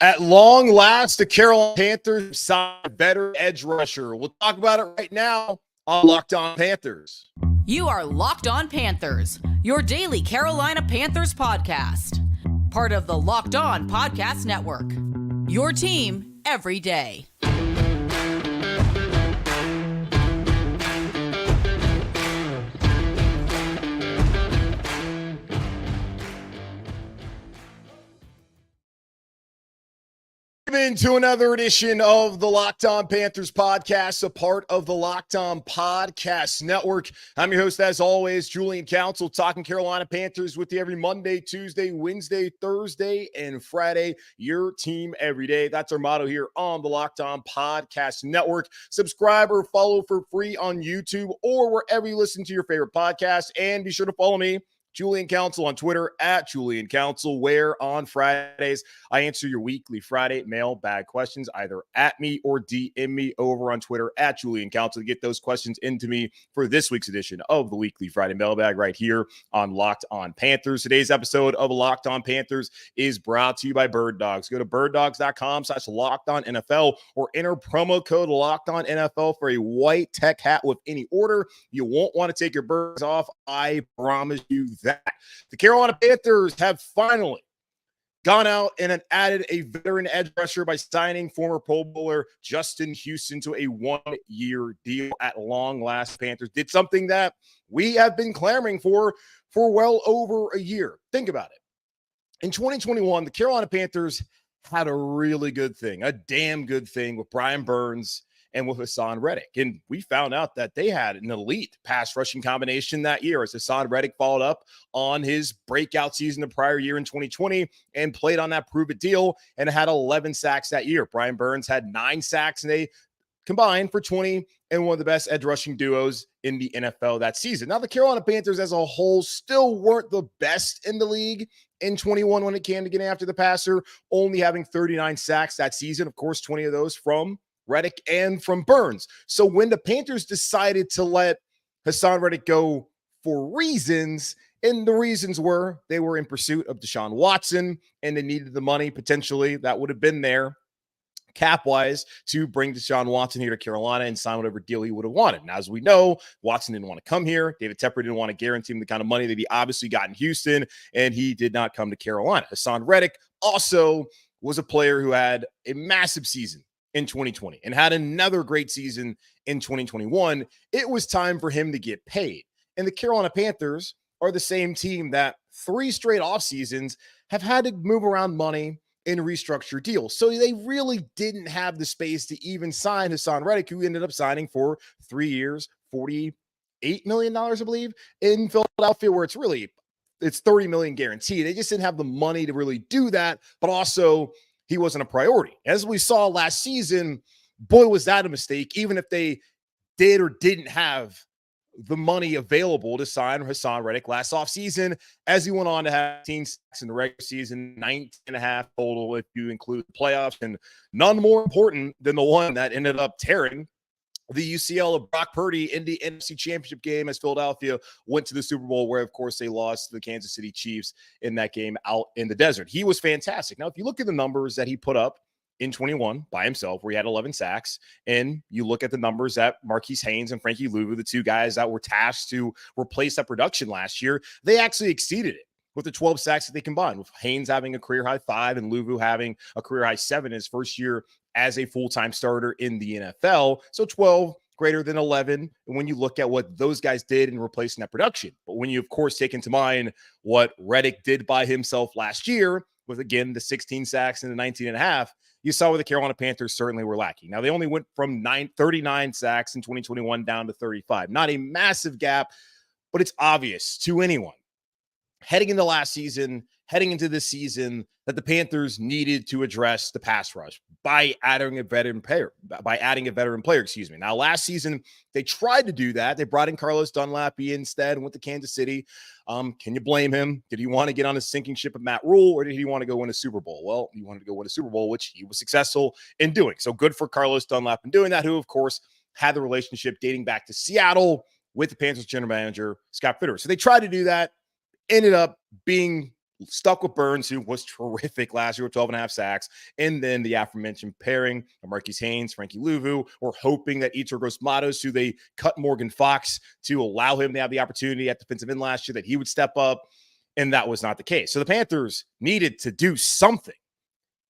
At long last, the Carolina Panthers signed a veteran edge rusher. We'll talk about it right now on Locked On Panthers. You are Locked On Panthers, your daily Carolina Panthers podcast. Part of the Locked On Podcast Network. Your team every day. Into another edition of the Locked On Panthers podcast, a part of the Locked On Podcast Network. I'm your host, as always, Julian Council, talking Carolina Panthers with you every Monday, Tuesday, Wednesday, Thursday, and Friday. Your team every day. That's our motto here on the Locked On Podcast Network. Subscribe or follow for free on YouTube or wherever you listen to your favorite podcast. And be sure to follow me, Julian Council, on Twitter at Julian Council, where on Fridays I answer your weekly Friday mailbag questions either at me or DM me over on Twitter at Julian Council to get those questions into me for this week's edition of the weekly Friday mailbag right here on Locked On Panthers. Today's episode of Locked On Panthers is brought to you by Bird Dogs. Go to birddogs.com/LockedOnNFL or enter promo code LockedOnNFL for a white tech hat with any order. You won't want to take your birds off. I promise you that. The Carolina Panthers have finally gone out and added a veteran edge rusher by signing former Pro Bowler Justin Haason to a one-year deal. At long last, Panthers did something that we have been clamoring for well over a year. Think about it. In 2021, the Carolina Panthers had a really good thing, a damn good thing with Brian Burns and with Haason Reddick. And we found out that they had an elite pass rushing combination that year as Haason Reddick followed up on his breakout season the prior year in 2020 and played on that prove-it deal and had 11 sacks that year. Brian Burns had 9 sacks, and they combined for 20 and one of the best edge rushing duos in the NFL that season. Now, the Carolina Panthers as a whole still weren't the best in the league in 21 when it came to getting after the passer, only having 39 sacks that season. Of course, 20 of those from Reddick and from Burns. So when the Panthers decided to let Haason Reddick go for reasons, and the reasons were they were in pursuit of Deshaun Watson and they needed the money potentially that would have been there cap-wise to bring Deshaun Watson here to Carolina and sign whatever deal he would have wanted. And as we know, Watson didn't want to come here. David Tepper didn't want to guarantee him the kind of money that he obviously got in Houston, and he did not come to Carolina. Haason Reddick also was a player who had a massive season in 2020 and had another great season in 2021. It was time for him to get paid. And the Carolina Panthers are the same team that 3 straight off seasons have had to move around money and restructure deals. So they really didn't have the space to even sign Haason Reddick, who ended up signing for 3 years, $48 million, I believe, in Philadelphia, where it's $30 million guaranteed. They just didn't have the money to really do that, but also he wasn't a priority. As we saw last season, boy, was that a mistake, even if they did or didn't have the money available to sign Haason Reddick last offseason, as he went on to have 18 sacks in the regular season, 19.5 total if you include the playoffs, and none more important than the one that ended up tearing the UCL of Brock Purdy in the NFC Championship game as Philadelphia went to the Super Bowl, where, of course, they lost to the Kansas City Chiefs in that game out in the desert. He was fantastic. Now, if you look at the numbers that he put up in 21 by himself, where he had 11 sacks, and you look at the numbers that Marquise Haynes and Frankie Louvu, the two guys that were tasked to replace that production last year, they actually exceeded it with the 12 sacks that they combined, with Haynes having a career-high 5 and Louvu having a career-high 7 in his first year as a full-time starter in the NFL. So 12 greater than 11 when you look at what those guys did in replacing that production. But when you, of course, take into mind what Reddick did by himself last year with, again, the 16 sacks and the 19.5, you saw where the Carolina Panthers certainly were lacking. Now, they only went from 39 sacks in 2021 down to 35. Not a massive gap, but it's obvious to anyone heading into last season, heading into this season, that the Panthers needed to address the pass rush by adding a veteran player. Now, last season, they tried to do that. They brought in Carlos Dunlap instead and went to Kansas City. Can you blame him? Did he want to get on a sinking ship of Matt Rule, or did he want to go win a Super Bowl? Well, he wanted to go win a Super Bowl, which he was successful in doing. So good for Carlos Dunlap in doing that, who, of course, had the relationship dating back to Seattle with the Panthers general manager, Scott Fitterer. So they tried to do that, ended up being stuck with Burns, who was terrific last year with 12.5 sacks, and then the aforementioned pairing of Marquise Haynes, Frankie Louvu. We're hoping that Itor Gross-Matos, who they cut Morgan Fox to allow him to have the opportunity at defensive end last year, that he would step up, and that was not the case. So the Panthers needed to do something.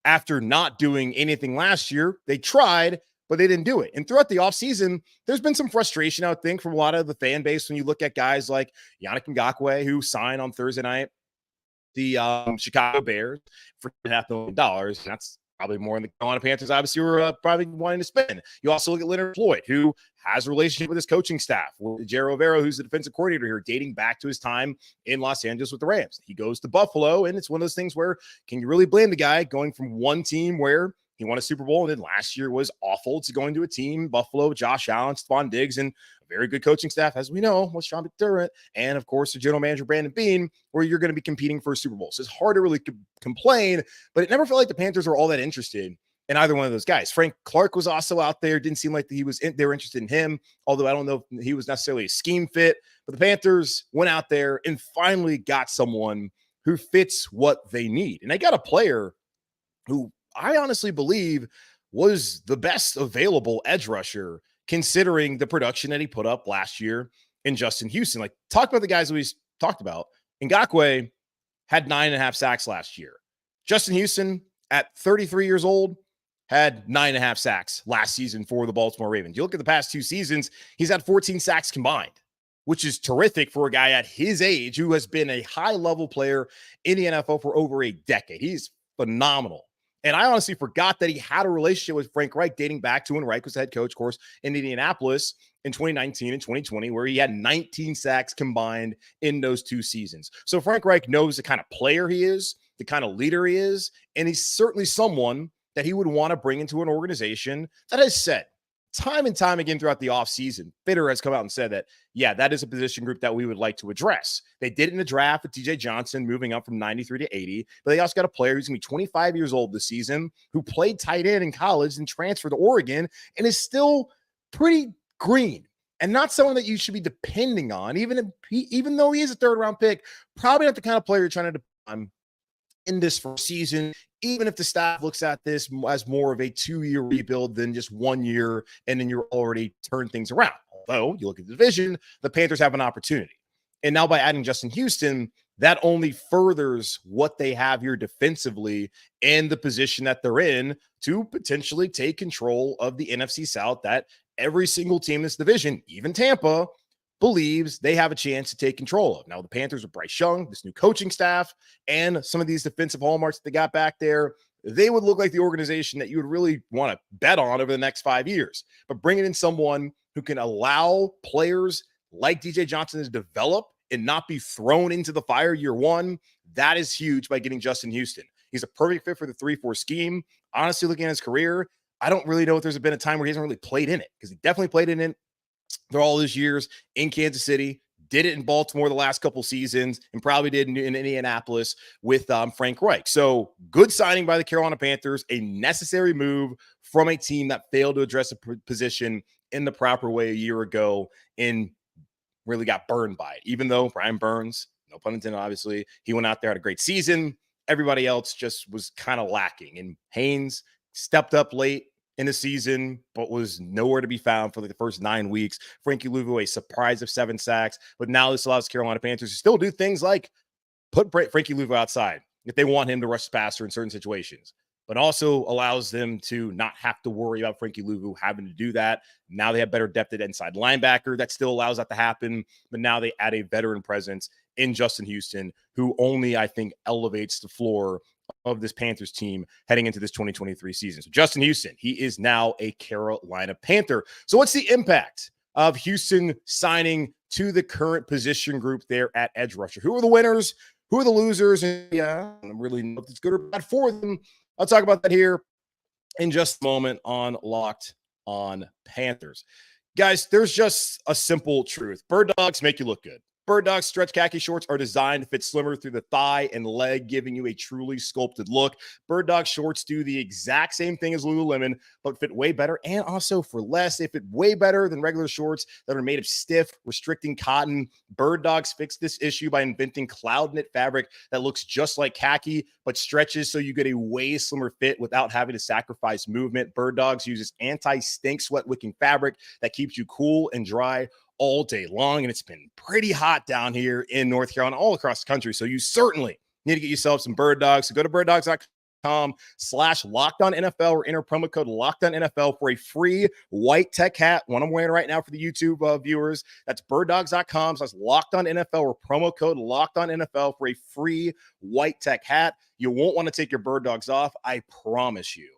After not doing anything last year, they tried, but they didn't do it. And throughout the offseason, there's been some frustration, I would think, from a lot of the fan base when you look at guys like Yannick Ngakoue, who signed on Thursday night, the Chicago Bears for $2.5 million. That's probably more than the Carolina Panthers obviously were probably wanting to spend. You also look at Leonard Floyd, who has a relationship with his coaching staff, with Jerry Rivera, who's the defensive coordinator here, dating back to his time in Los Angeles with the Rams. He goes to Buffalo, and it's one of those things where can you really blame the guy going from one team where he won a Super Bowl and then last year was awful to going to a team, Buffalo, Josh Allen, Stephon Diggs, and a very good coaching staff, as we know, with Sean McDermott, and of course, the general manager, Brandon Beane, where you're going to be competing for a Super Bowl. So it's hard to really complain, but it never felt like the Panthers were all that interested in either one of those guys. Frank Clark was also out there. Didn't seem like they were interested in him, although I don't know if he was necessarily a scheme fit. But the Panthers went out there and finally got someone who fits what they need. And they got a player who I honestly believe was the best available edge rusher, considering the production that he put up last year in Justin Houston. Like, talk about the guys that we talked about. Ngakoue had 9.5 sacks last year. Justin Houston, at 33 years old, had 9.5 sacks last season for the Baltimore Ravens. You look at the past 2 seasons, he's had 14 sacks combined, which is terrific for a guy at his age who has been a high-level player in the NFL for over a decade. He's phenomenal. And I honestly forgot that he had a relationship with Frank Reich dating back to when Reich was the head coach, of course, in Indianapolis in 2019 and 2020, where he had 19 sacks combined in those 2 seasons. So Frank Reich knows the kind of player he is, the kind of leader he is, and he's certainly someone that he would want to bring into an organization that has said time and time again throughout the offseason, Fitter has come out and said that, yeah, that is a position group that we would like to address. They did it in the draft with TJ Johnson moving up from 93 to 80, but they also got a player who's going to be 25 years old this season who played tight end in college and transferred to Oregon and is still pretty green and not someone that you should be depending on, even though he is a third-round pick, probably not the kind of player you're trying to depend on in this first season, even if the staff looks at this as more of a 2-year rebuild than just 1 year, and then you're already turned things around. Although you look at the division, the Panthers have an opportunity. And now by adding Justin Houston, that only furthers what they have here defensively and the position that they're in to potentially take control of the NFC South that every single team in this division, even Tampa, believes they have a chance to take control of. Now, the Panthers with Bryce Young, this new coaching staff, and some of these defensive hallmarks that they got back there, they would look like the organization that you would really want to bet on over the next 5 years. But bringing in someone who can allow players like DJ Johnson to develop and not be thrown into the fire year one, that is huge by getting Justin Houston. He's a perfect fit for the 3-4 scheme. Honestly, looking at his career, I don't really know if there's been a time where he hasn't really played in it, because he definitely played in it through all those years in Kansas City, did it in Baltimore the last couple seasons, and probably did in Indianapolis with Frank Reich. So good signing by the Carolina Panthers, a necessary move from a team that failed to address a position in the proper way a year ago and really got burned by it. Even though Brian Burns, no pun intended, obviously, he went out there, had a great season. Everybody else just was kind of lacking. And Haynes stepped up late in the season, but was nowhere to be found for the first 9 weeks. Frankie Louvu, a surprise of 7 sacks. But now this allows Carolina Panthers to still do things like put Frankie Louvu outside if they want him to rush passer in certain situations, but also allows them to not have to worry about Frankie Louvu having to do that. Now they have better depth at inside linebacker. That still allows that to happen, but now they add a veteran presence in Justin Houston, who only, I think, elevates the floor of this Panthers team heading into this 2023 season. So Justin Houston, he is now a Carolina Panther. So what's the impact of Houston signing to the current position group there at edge rusher? Who are the winners? Who are the losers? And yeah, I don't really know if it's good or bad for them. I'll talk about that here in just a moment on Locked on Panthers. Guys, there's just a simple truth. Bird dogs make you look good. Bird Dog stretch khaki shorts are designed to fit slimmer through the thigh and leg, giving you a truly sculpted look. Bird Dog shorts do the exact same thing as Lululemon, but fit way better and also for less. They fit way better than regular shorts that are made of stiff, restricting cotton. Bird Dogs fixed this issue by inventing cloud knit fabric that looks just like khaki, but stretches so you get a way slimmer fit without having to sacrifice movement. Bird Dogs uses anti-stink sweat wicking fabric that keeps you cool and dry all day long. And it's been pretty hot down here in North Carolina, all across the country. So you certainly need to get yourself some Bird Dogs. So go to birddogs.com/LockedOnNFL or enter promo code LockedOnNFL for a free white tech hat. One I'm wearing right now for the YouTube viewers. That's birddogs.com/LockedOnNFL or promo code LockedOnNFL for a free white tech hat. You won't want to take your Bird Dogs off. I promise you.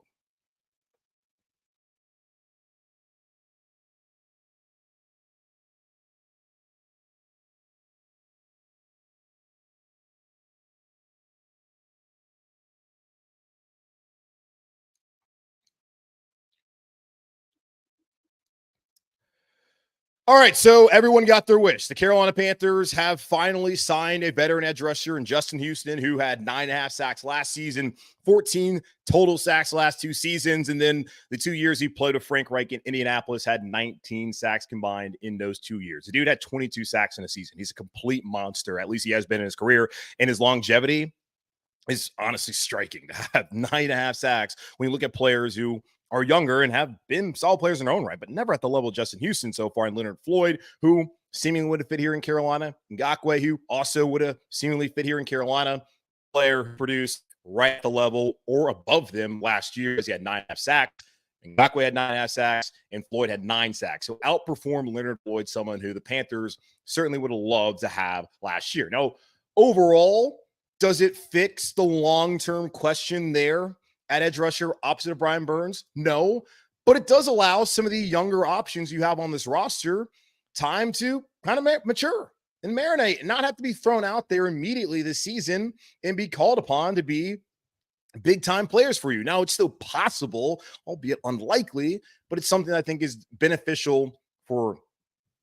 All right, so everyone got their wish. The Carolina Panthers have finally signed a veteran edge rusher in Justin Houston, who had 9.5 sacks last season, 14 total sacks last 2 seasons, and then the 2 years he played with Frank Reich in Indianapolis had 19 sacks combined in those 2 years. The dude had 22 sacks in a season. He's a complete monster. At least he has been in his career, and his longevity is honestly striking to have 9.5 sacks when you look at players who are younger and have been solid players in their own right, but never at the level of Justin Houston so far, and Leonard Floyd, who seemingly would have fit here in Carolina, Ngakoue, who also would have seemingly fit here in Carolina, player who produced right at the level or above them last year as he had 9.5 sacks. Ngakoue had 9.5 sacks, and Floyd had 9 sacks. So outperformed Leonard Floyd, someone who the Panthers certainly would have loved to have last year. Now, overall, does it fix the long-term question there at edge rusher opposite of Brian Burns? No, but it does allow some of the younger options you have on this roster time to kind of mature and marinate and not have to be thrown out there immediately this season and be called upon to be big time players for you. Now, it's still possible, albeit unlikely, but it's something I think is beneficial for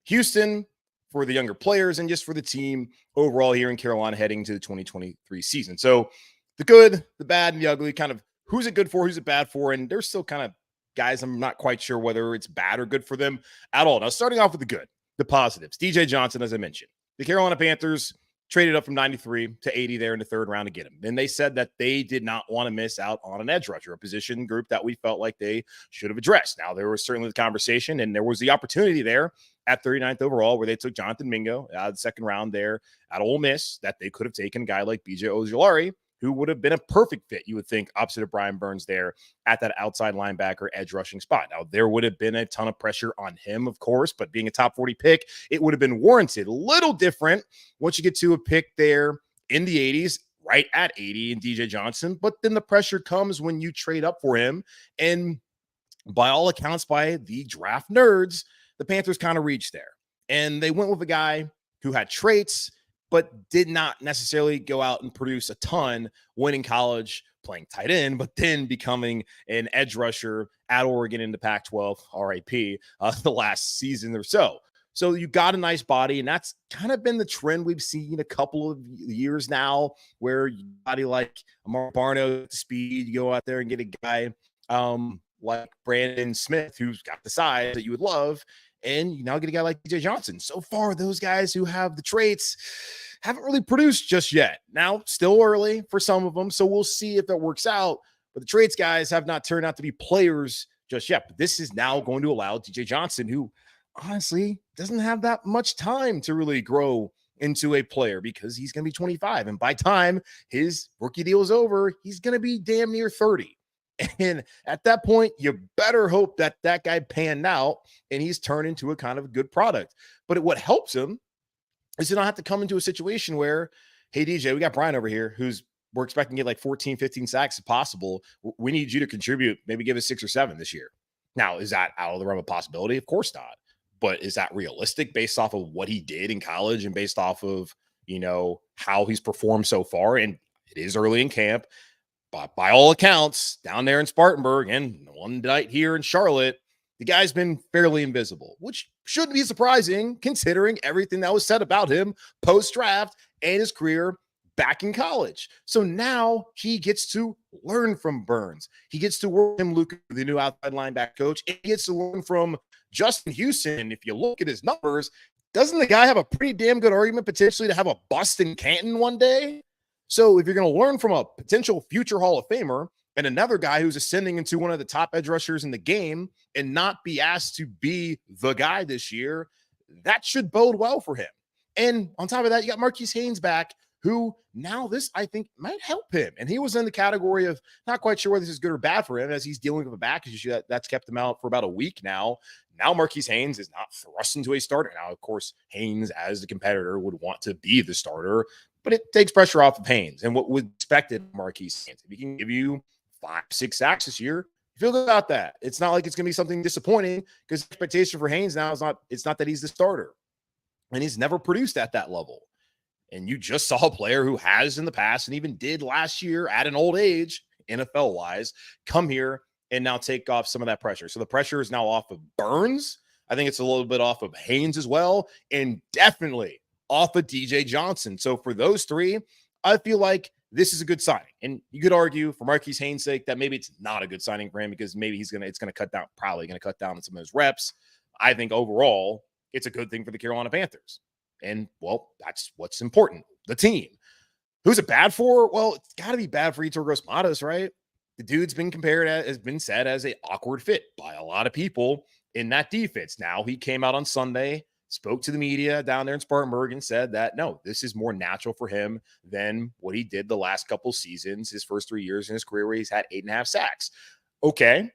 Houston, for the younger players, and just for the team overall here in Carolina heading to the 2023 season. So the good, the bad, and the ugly, kind of who's it good for, who's it bad for, and there's still kind of guys I'm not quite sure whether it's bad or good for them at all. Now, starting off with the good, the positives. DJ Johnson, as I mentioned, the Carolina Panthers traded up from 93 to 80 there in the third round to get him. And they said that they did not want to miss out on an edge rusher, a position group that we felt like they should have addressed. Now, there was certainly the conversation, and there was the opportunity there at 39th overall where they took Jonathan Mingo out of the second round there at Ole Miss, that they could have taken a guy like BJ Ojulari, who would have been a perfect fit, you would think, opposite of Brian Burns there at that outside linebacker edge rushing spot. Now, there would have been a ton of pressure on him, of course, but being a top 40 pick, it would have been warranted. A little different once you get to a pick there in the 80s, right at 80 in DJ Johnson, but then the pressure comes when you trade up for him. And by all accounts, by the draft nerds, the Panthers kind of reached there. And they went with a guy who had traits, but did not necessarily go out and produce a ton when in college playing tight end, but then becoming an edge rusher at Oregon in the Pac-12, RIP, the last season or so. So you got a nice body, and that's kind of been the trend we've seen a couple of years now, where you body like Amar Barno at the speed, you go out there and get a guy like Brandon Smith, who's got the size that you would love, and you now get a guy like DJ Johnson. So far, those guys who have the traits haven't really produced just yet. Now, still early for some of them, so we'll see if that works out. But the traits guys have not turned out to be players just yet. But this is now going to allow DJ Johnson, who honestly doesn't have that much time to really grow into a player, because he's going to be 25. And by time his rookie deal is over, he's going to be damn near 30. And at that point, you better hope that that guy panned out and he's turned into a kind of a good product. But what helps him is to not have to come into a situation where, hey, DJ, we got Brian over here we're expecting to get like 14, 15 sacks if possible. We need you to contribute, maybe give us 6 or 7 this year. Now, is that out of the realm of possibility? Of course not. But is that realistic based off of what he did in college and based off of, how he's performed so far? And it is early in camp. But by all accounts, down there in Spartanburg and one night here in Charlotte, The guy's been fairly invisible, which shouldn't be surprising considering everything that was said about him post-draft and his career back in college. So now he gets to learn from Burns. He gets to work with him, Luke, the new outside linebacker coach, and he gets to learn from Justin Houston. And if you look at his numbers, doesn't the guy have a pretty damn good argument potentially to have a bust in Canton one day? So if you're going to learn from a potential future Hall of Famer and another guy who's ascending into one of the top edge rushers in the game and not be asked to be the guy this year, that should bode well for him. And on top of that, you got Marquise Haynes back, who now this, I think, might help him. And he was in the category of not quite sure whether this is good or bad for him as he's dealing with a back issue that's kept him out for about a week now. Now Marquise Haynes is not thrust into a starter. Now, of course, Haynes, as the competitor, would want to be the starter, but it takes pressure off of Haynes. And what was expected of Marquise Haynes, if he can give you 5-6 sacks this year, you feel good about that. It's not like it's going to be something disappointing because the expectation for Haynes now is not that he's the starter. And he's never produced at that level. And you just saw a player who has in the past and even did last year at an old age, NFL-wise, come here and now take off some of that pressure. So the pressure is now off of Burns. I think it's a little bit off of Haynes as well, and definitely off of DJ Johnson. So for those three, I feel like this is a good signing. And you could argue for Marquise Haynes' sake that maybe it's not a good signing for him because maybe it's going to cut down, probably going to cut down on some of his reps. I think overall, it's a good thing for the Carolina Panthers. And, well, that's what's important. The team. Who's it bad for? Well, it's got to be bad for Yetur Gross-Matos, right? The dude's been has been said as an awkward fit by a lot of people in that defense. Now, he came out on Sunday, spoke to the media down there in Spartanburg and said that, no, this is more natural for him than what he did the last couple seasons, his first 3 years in his career where he's had 8.5 sacks. Okay.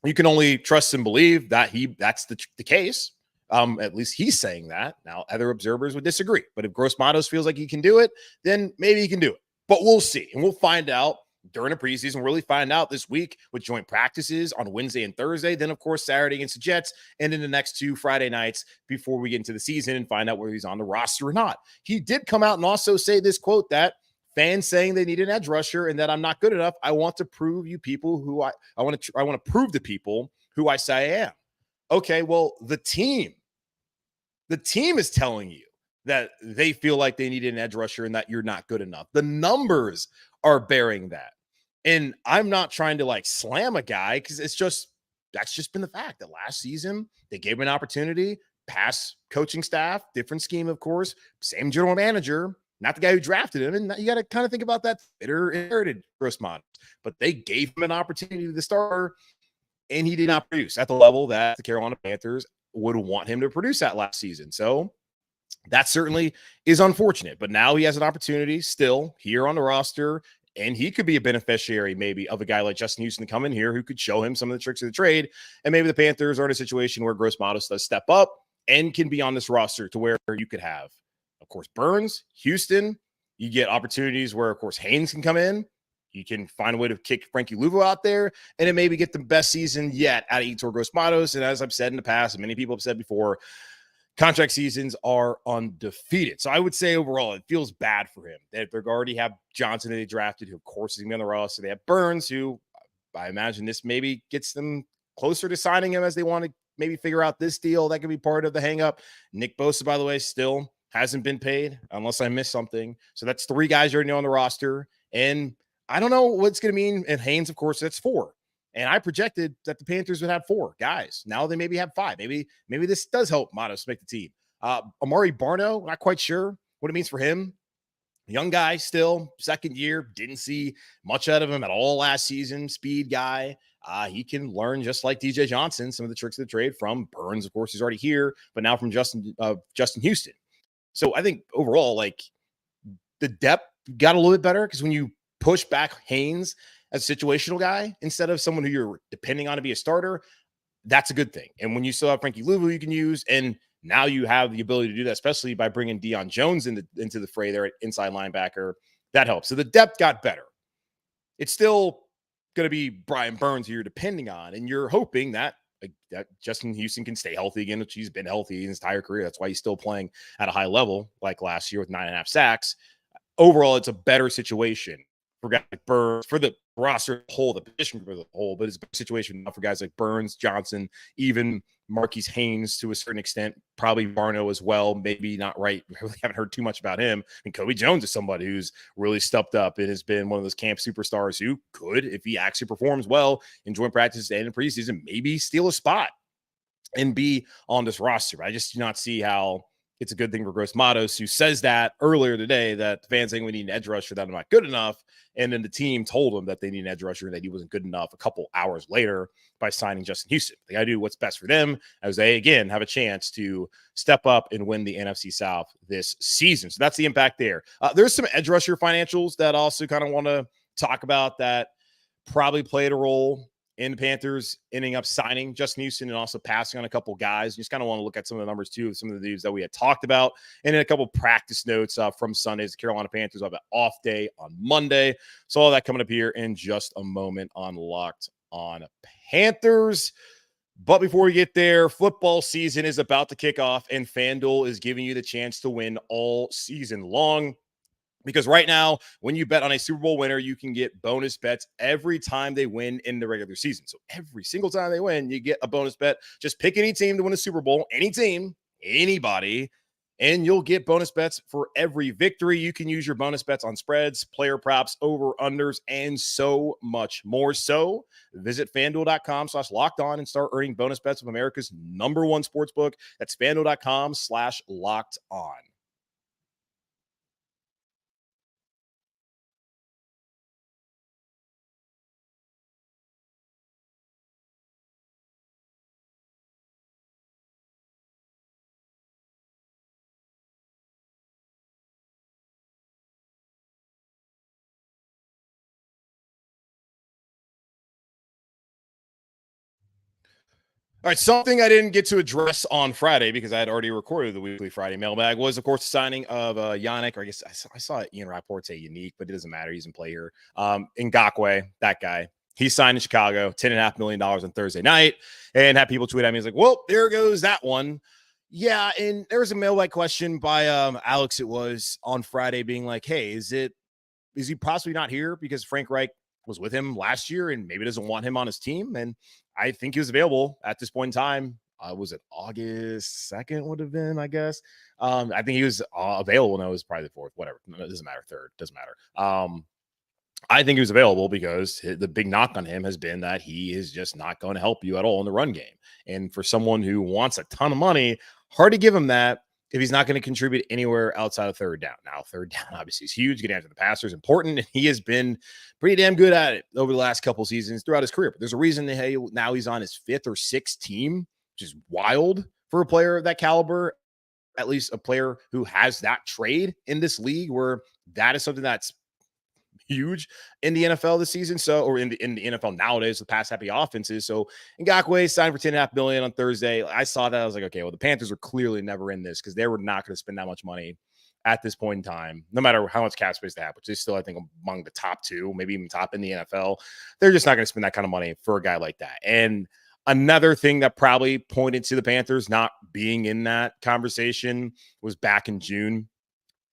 You can only trust and believe that that's the case. At least he's saying that. Now, other observers would disagree. But if Gross-Matos feels like he can do it, then maybe he can do it. But we'll see. And we'll find out during the preseason. We'll really find out this week with joint practices on Wednesday and Thursday. Then, of course, Saturday against the Jets. And in the next 2 Friday nights before we get into the season and find out whether he's on the roster or not. He did come out and also say this quote that fans saying they need an edge rusher and that I'm not good enough. I want to prove you people who I want to prove to people who I say I am. Okay, well, the team is telling you that they feel like they need an edge rusher and that you're not good enough. The numbers are bearing that. And I'm not trying to like slam a guy because that's just been the fact that last season they gave him an opportunity, past coaching staff, different scheme, of course, same general manager, not the guy who drafted him. And you got to kind of think about that bitter inherited Gross-Matos. But they gave him an opportunity to the starter and he did not produce at the level that the Carolina Panthers would want him to produce that last season. So that certainly is unfortunate, but now he has an opportunity still here on the roster, and he could be a beneficiary maybe of a guy like Justin Houston to come in here who could show him some of the tricks of the trade. And maybe the Panthers are in a situation where Gross-Matos does step up and can be on this roster to where you could have, of course, Burns, Houston. You get opportunities where, of course, Haynes can come in. You can find a way to kick Frankie Louvo out there and then maybe get the best season yet out of Yetur Gross-Matos. And as I've said in the past, and many people have said before, contract seasons are undefeated. So I would say overall, it feels bad for him. They already have Johnson that they drafted, who of course is going to be on the roster. They have Burns, who I imagine this maybe gets them closer to signing him as they want to maybe figure out this deal. That could be part of the hang up. Nick Bosa, by the way, still hasn't been paid unless I missed something. So that's 3 guys you already know on the roster. And I don't know what's going to mean. And Haynes, of course, that's 4. And I projected that the Panthers would have 4 guys. Now they maybe have 5. Maybe this does help Matos make the team. Amari Barno, not quite sure what it means for him. Young guy still, second year. Didn't see much out of him at all last season. Speed guy. He can learn just like DJ Johnson some of the tricks of the trade from Burns. Of course, he's already here, but now from Justin Houston. So I think overall, like the depth got a little bit better because when you push back Haynes as a situational guy instead of someone who you're depending on to be a starter, that's a good thing. And when you still have Frankie Louvo you can use, and now you have the ability to do that, especially by bringing Deion Jones into the fray there at inside linebacker, that helps. So the depth got better. It's still going to be Brian Burns who you're depending on, and you're hoping that Justin Houston can stay healthy again, which he's been healthy in his entire career. That's why he's still playing at a high level like last year with 9.5 sacks. Overall, it's a better situation for guys like Burns, for the roster as a whole, the position for the whole, but it's a big situation now for guys like Burns, Johnson, even Marquise Haynes to a certain extent, probably Barno as well. Maybe not right. We really haven't heard too much about him. And Kobe Jones is somebody who's really stepped up and has been one of those camp superstars who could, if he actually performs well in joint practice and in preseason, maybe steal a spot and be on this roster. I just do not see how it's a good thing for Gross Matos, who says that earlier today that the fans think we need an edge rusher, that I'm not good enough. And then the team told him that they need an edge rusher and that he wasn't good enough a couple hours later by signing Justin Houston. They got to do what's best for them as they, again, have a chance to step up and win the NFC South this season. So that's the impact there. There's some edge rusher financials that also kind of want to talk about that probably played a role in the Panthers ending up signing Justin Houston and also passing on a couple guys. You just kind of want to look at some of the numbers too, some of the dudes that we had talked about, and then a couple practice notes from Sundays. The Carolina Panthers have an off day on Monday. So all that coming up here in just a moment on Locked On Panthers. But before we get there, football season is about to kick off, and FanDuel is giving you the chance to win all season long. Because right now, when you bet on a Super Bowl winner, you can get bonus bets every time they win in the regular season. So every single time they win, you get a bonus bet. Just pick any team to win a Super Bowl, any team, anybody, and you'll get bonus bets for every victory. You can use your bonus bets on spreads, player props, over-unders, and so much more. So visit FanDuel.com/lockedon and start earning bonus bets with America's #1 sportsbook. That's FanDuel.com/lockedon. All right, something I didn't get to address on Friday because I had already recorded the weekly Friday mailbag was, of course, the signing of Yannick, or I guess I saw Ian Rapport say Unique, but it doesn't matter. He's in play here. Ngakoue, that guy. He signed in Chicago, $10.5 million on Thursday night, and had people tweet at me. He's like, well, there goes that one. Yeah, and there was a mailbag question by Alex, it was, on Friday being like, hey, is he possibly not here because Frank Reich was with him last year and maybe doesn't want him on his team? And I think he was available at this point in time. Was it August 2nd would have been, I guess. I think he was available. No, it was probably the 4th, whatever. No, it doesn't matter. 3rd, doesn't matter. I think he was available because the big knock on him has been that he is just not going to help you at all in the run game. And for someone who wants a ton of money, hard to give him that if he's not going to contribute anywhere outside of third down. Now, third down obviously is huge. Getting after the passer is important, and he has been pretty damn good at it over the last couple seasons throughout his career. But there's a reason that, hey, now he's on his 5th or 6th team, which is wild for a player of that caliber, at least a player who has that trade in this league, where that is something that's huge in the NFL this season. So, or in the NFL nowadays, the pass happy offenses. So Ngakoue signed for $10.5 million on Thursday. I saw that. I was like, okay, well, the Panthers are clearly never in this because they were not going to spend that much money at this point in time, no matter how much cap space they have, which is still, I think, among the top 2, maybe even top in the NFL. They're just not going to spend that kind of money for a guy like that. And another thing that probably pointed to the Panthers not being in that conversation was back in June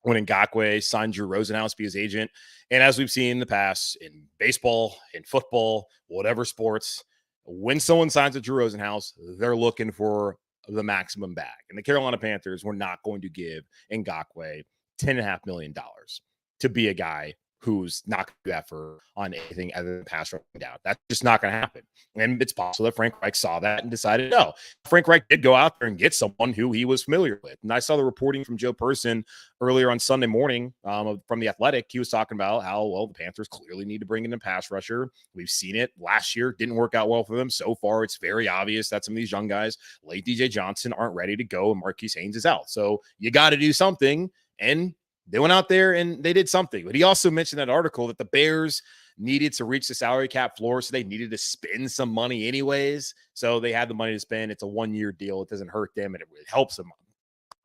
when Ngakoue signed Drew Rosenhaus to be his agent. And as we've seen in the past, in baseball, in football, whatever sports, when someone signs with Drew Rosenhaus, they're looking for the maximum bag. And the Carolina Panthers were not going to give Ngakoue $10.5 million to be a guy who's not going to do that for on anything other than pass rushing down. That's just not going to happen. And it's possible that Frank Reich saw that and decided, no. Frank Reich did go out there and get someone who he was familiar with. And I saw the reporting from Joe Person earlier on Sunday morning from The Athletic. He was talking about how, well, the Panthers clearly need to bring in a pass rusher. We've seen it last year. Didn't work out well for them. So far, it's very obvious that some of these young guys, like DJ Johnson, aren't ready to go, and Marquise Haynes is out. So you got to do something. And they went out there and they did something. But he also mentioned in that article that the Bears needed to reach the salary cap floor, so they needed to spend some money anyways. So they had the money to spend. It's a 1-year deal. It doesn't hurt them, and it helps them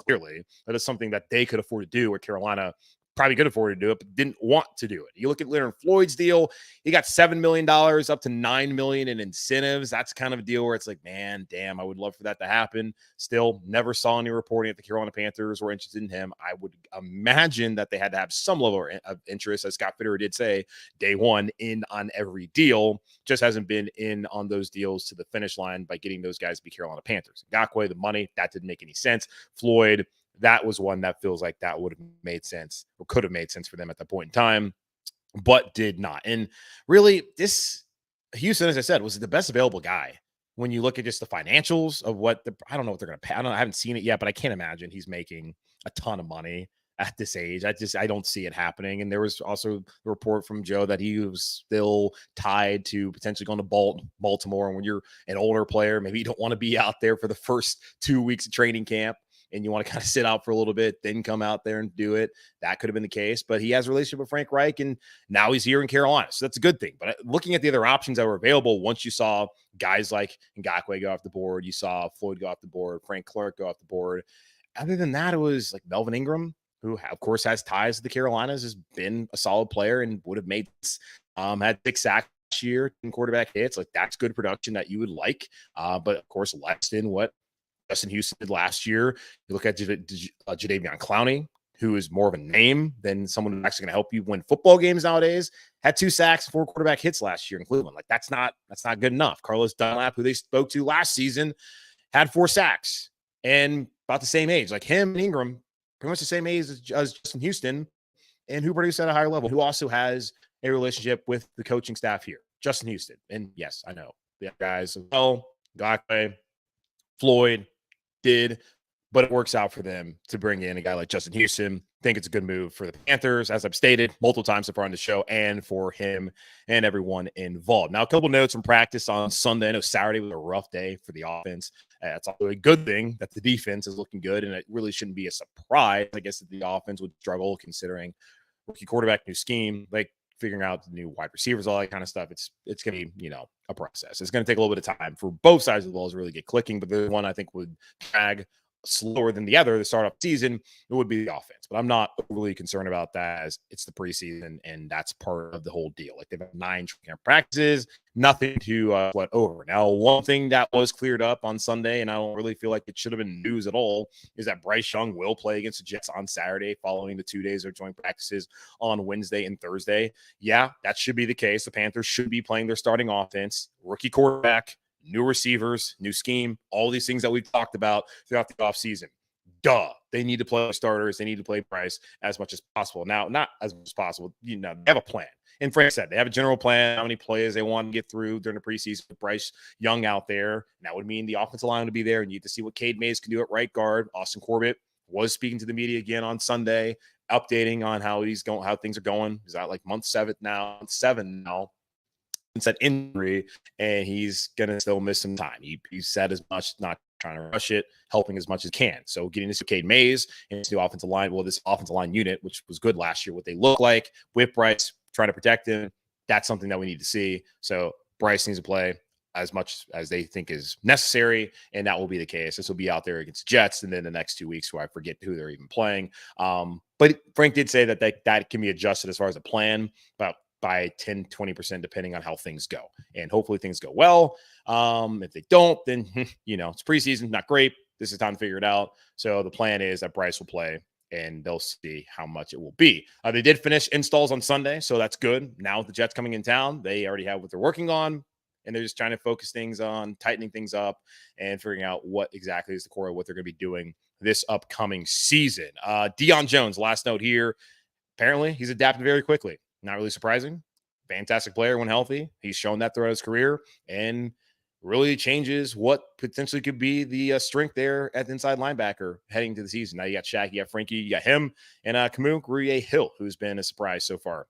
clearly. That is something that they could afford to do, where Carolina probably could afford to do it, but didn't want to do it. You look at Leonard Floyd's deal, he got $7 million up to $9 million in incentives. That's kind of a deal where it's like, man, damn, I would love for that to happen. Still never saw any reporting that the Carolina Panthers were interested in him. I would imagine that they had to have some level of interest, as Scott Fitterer did say, day one in on every deal. Just hasn't been in on those deals to the finish line by getting those guys to be Carolina Panthers. Ngakoue, the money, that didn't make any sense. Floyd, that was one that feels like that would have made sense or could have made sense for them at that point in time, but did not. And really, this Haason, as I said, was the best available guy. When you look at just the financials of I don't know what they're going to pay. I haven't seen it yet, but I can't imagine he's making a ton of money at this age. I don't see it happening. And there was also a report from Joe that he was still tied to potentially going to Baltimore. And when you're an older player, maybe you don't want to be out there for the first 2 weeks of training camp, and you want to kind of sit out for a little bit, then come out there and do it. That could have been the case, but he has a relationship with Frank Reich, and now he's here in Carolina. So that's a good thing. But looking at the other options that were available, once you saw guys like Ngakoue go off the board, you saw Floyd go off the board, Frank Clark go off the board. Other than that, it was like Melvin Ingram, who of course has ties to the Carolinas, has been a solid player and would have made had 6 sacks last year, 10 quarterback hits. Like, that's good production that you would like. But of course, less than what Justin Houston did last year. You look at Jadeveon Clowney, who is more of a name than someone who's actually going to help you win football games nowadays. Had 2 sacks, 4 quarterback hits last year in Cleveland. Like, that's not good enough. Carlos Dunlap, who they spoke to last season, had 4 sacks and about the same age. Like, him and Ingram, pretty much the same age as Justin Houston, and who produced at a higher level, who also has a relationship with the coaching staff here. Justin Houston. And yes, I know the guys as well, Ngakoue, Floyd, did, but it works out for them to bring in a guy like Justin Houston. I think it's a good move for the Panthers, as I've stated multiple times so far on the show, and for him and everyone involved. Now, a couple notes from practice on Sunday. I know Saturday was a rough day for the offense. It's also a good thing that the defense is looking good, and it really shouldn't be a surprise, I guess, that the offense would struggle, considering rookie quarterback, new scheme, like figuring out the new wide receivers, all that kind of stuff. It's going to be, a process. It's going to take a little bit of time for both sides of the ball to really get clicking, but the one I think would drag slower than the other to start off the season, it would be the offense. But I'm not overly concerned about that, as it's the preseason, and that's part of the whole deal. Like, they've had 9 camp practices, nothing to sweat over. Now, one thing that was cleared up on Sunday, and I don't really feel like it should have been news at all, is that Bryce Young will play against the Jets on Saturday following the 2 days of joint practices on Wednesday and Thursday. Yeah, that should be the case. The Panthers should be playing their starting offense, rookie quarterback, new receivers, new scheme, all these things that we've talked about throughout the offseason. They need to play starters. They need to play Bryce as much as possible. Now, not as much as possible. They have a plan. And Frank said they have a general plan, how many plays they want to get through during the preseason with Bryce Young out there. And that would mean the offensive line to be there. And you need to see what Cade Mays can do at right guard. Austin Corbett was speaking to the media again on Sunday, updating on how things are going. He's at like month 7 now. It's an injury, and he's gonna still miss some time. He said as much, not trying to rush it, helping as much as can. So getting this Cade Mays and this new offensive line, this offensive line unit, which was good last year, what they look like with Bryce, trying to protect him, that's something that we need to see. So Bryce needs to play as much as they think is necessary, and that will be the case. This will be out there against the Jets, and then the next 2 weeks, where I forget who they're even playing. But Frank did say that can be adjusted as far as a plan, but by 10, 20%, depending on how things go. And hopefully things go well. If they don't, then, it's preseason, not great. This is time to figure it out. So the plan is that Bryce will play, and they'll see how much it will be. They did finish installs on Sunday, so that's good. Now with the Jets coming in town, they already have what they're working on, and they're just trying to focus things on tightening things up and figuring out what exactly is the core of what they're going to be doing this upcoming season. Deion Jones, last note here. Apparently, he's adapted very quickly. Not really surprising. Fantastic player when healthy. He's shown that throughout his career, and really changes what potentially could be the strength there at the inside linebacker heading to the season. Now you got Shaq, you got Frankie, you got him, and Camus Hill, who's been a surprise so far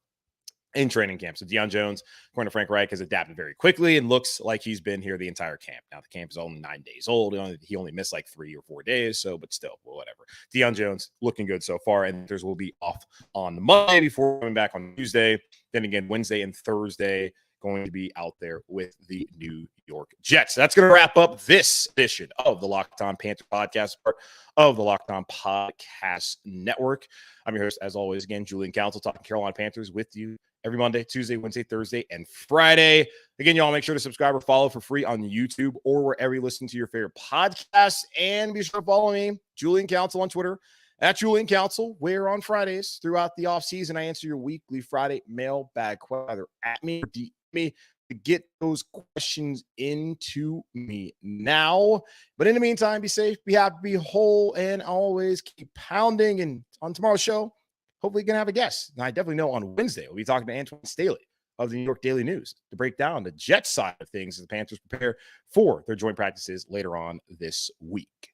in training camp. So Deion Jones, according to Frank Reich, has adapted very quickly and looks like he's been here the entire camp. Now, the camp is only 9 days old. He only missed like 3 or 4 days, but still, whatever. Deion Jones looking good so far, and Panthers will be off on Monday before coming back on Tuesday. Then again, Wednesday and Thursday, going to be out there with the New York Jets. That's going to wrap up this edition of the Locked On Panthers podcast, part of the Locked On Podcast Network. I'm your host, as always, again, Julian Council, talking Carolina Panthers with you every Monday, Tuesday, Wednesday, Thursday, and Friday. Again, y'all make sure to subscribe or follow for free on YouTube or wherever you listen to your favorite podcasts. And be sure to follow me, Julian Council, on Twitter, at Julian Council, where on Fridays throughout the offseason, I answer your weekly Friday mailbag question, either at me or DM me, to get those questions into me now. But in the meantime, be safe, be happy, be whole, and always keep pounding. And on tomorrow's show, hopefully, going to have a guest. And I definitely know on Wednesday, we'll be talking to Antoine Staley of the New York Daily News to break down the Jets side of things as the Panthers prepare for their joint practices later on this week.